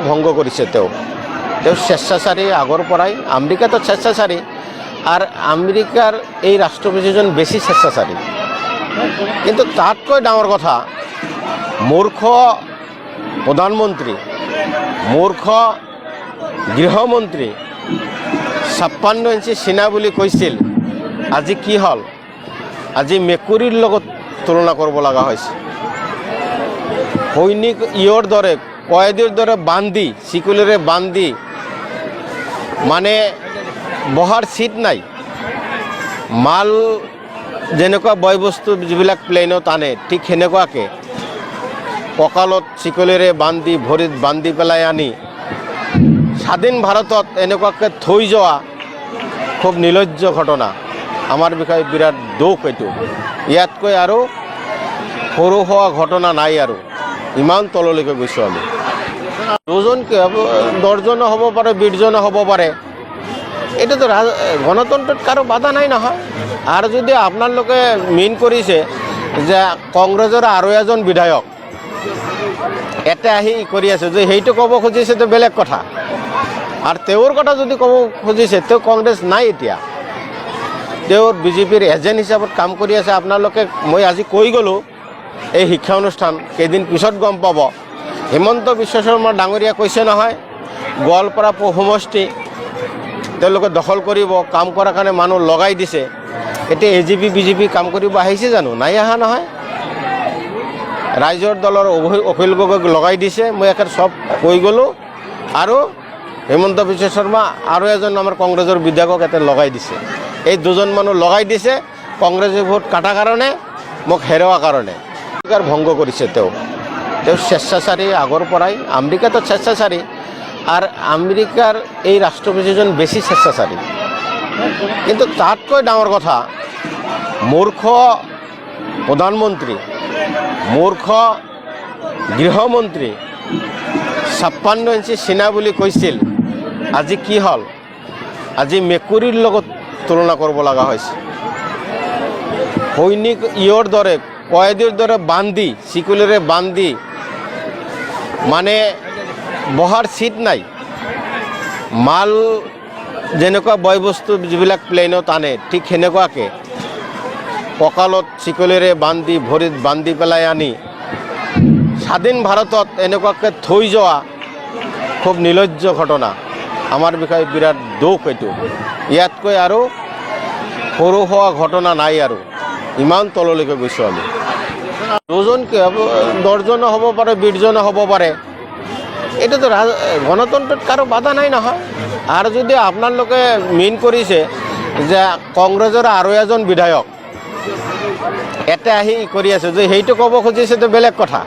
ভংগ কৰিছে তেওঁ স্বেচ্ছাচাৰী আগৰ পৰাই আমেৰিকাতো স্বেচ্ছাচাৰী আর আমেরিকার এই রাষ্ট্রপ্রতিজন বেশি স্বেচ্ছাচারী কিন্তু তাতকৈ ডাঙর কথা মূর্খ প্রধানমন্ত্রী মূর্খ গৃহমন্ত্রী 56 ইঞ্চি চীনা বুলি কৈছিল আজি কি হল আজি মেকুৰীৰ লগত তুলনা কৰিব লগা হৈছে সৈনিক ইয়ৰ দৰে কয়েদিৰ দৰে বান্ধি চিকুলেৰে বান্ধি মানে বহাৰ সিট নাই মাল যেনেকুৱা বয়বস্তু যিবিলাক প্লেনত আনে ঠিক সেনেকুৱাকৈ কঁকালত চিকলেৰে বান্ধি ভৰিত বান্ধি পেলাই আনি স্বাধীন ভাৰতত এনেকুৱাকৈ থৈ যোৱা খুব নিলজ্জ ঘটনা আমাৰ বিষয়ে বিৰাট দুখ এইটো ইয়াতকৈ আৰু সৰু হোৱা ঘটনা নাই আৰু ইমান তললৈকে গৈছোঁ আমি দুজন কি হ'ব 10জনো হ'ব পাৰে 20জনো হ'ব পাৰে এটা তো গণতন্ত্ৰত কাৰো বাধা নাই নহয় আৰ যদি আপোনালোকে মেইন কৰিছে যে কংগ্ৰেছৰ আৰু এজন বিধায়ক এটা আহি কৰি আছে যে সেইটো ক'ব খুজিছে তো বেলেগ কথা আৰ তেওঁৰ কথা যদি ক'ব খুজিছে তো কংগ্ৰেছ নাই এতিয়া তেওঁৰ বিজেপিৰ এজেণ্ট হিচাপত কাম কৰি আছে আপোনালোকে মই আজি কৈ গ'লোঁ এই শিক্ষা অনুষ্ঠান কেইদিন পিছত গম পাব হিমন্ত বিশ্ব শৰ্মা ডাঙৰীয়া কৈছে নহয় গোৱালপাৰা সমষ্টি তেওঁলোকে দখল কৰিব কাম কৰাৰ কাৰণে মানুহ লগাই দিছে এতিয়া এজিপি বিজেপি কাম কৰিব আহিছে জানো নাই অহা নহয় ৰাইজৰ দলৰ অখিল গগৈক লগাই দিছে মই একেবাৰে সব কৈ গ'লোঁ আৰু হিমন্ত বিশ্ব শৰ্মা আৰু এজন আমাৰ কংগ্ৰেছৰ বিধায়কক এটা লগাই দিছে এই দুজন মানুহ লগাই দিছে কংগ্ৰেছে ভোট কাটাৰ কাৰণে মোক হেৰুৱাৰ কাৰণে ভংগ কৰিছে তেওঁ স্বেচ্ছাচাৰী আগৰ পৰাই আমেৰিকাতো স্বেচ্ছাচাৰী আর আমেরিকার এই রাষ্ট্রপ্রতিজন বেশি স্বেচ্ছাচারী কিন্তু তাতকৈ ডাঙর কথা মূর্খ প্রধানমন্ত্রী মূর্খ গৃহমন্ত্রী 56 ইঞ্চি চীনা বুলি কৈছিল আজি কি হল আজি মেকুৰীৰ লগত তুলনা কৰিব লগা হৈছে সৈনিক ইয়ৰ দৰে কয়েদিৰ দৰে বান্ধি চিকুলেৰে বান্ধি মানে বহাৰ সিট নাই মাল যেনেকুৱা বয়বস্তু যিবিলাক প্লেনত আনে ঠিক সেনেকুৱাকৈ কঁকালত চিকলেৰে বান্ধি ভৰিত বান্ধি পেলাই আনি স্বাধীন ভাৰতত এনেকুৱাকৈ থৈ যোৱা খুব নিলজ্জ ঘটনা আমাৰ বিষয়ে বিৰাট দুখ এইটো ইয়াতকৈ আৰু সৰু হোৱা ঘটনা নাই আৰু ইমান তললৈকে গৈছোঁ আমি দুজন কি হ'ব 10জনো হ'ব পাৰে 20জনো হ'ব পাৰে এটা তো গণতন্ত্ৰত কাৰো বাধা নাই নহয় আৰ যদি আপোনালোকে মেইন কৰিছে যে কংগ্ৰেছৰ আৰু এজন বিধায়ক এটা আহি কৰি আছে যে সেইটো ক'ব খুজিছে তো বেলেগ কথা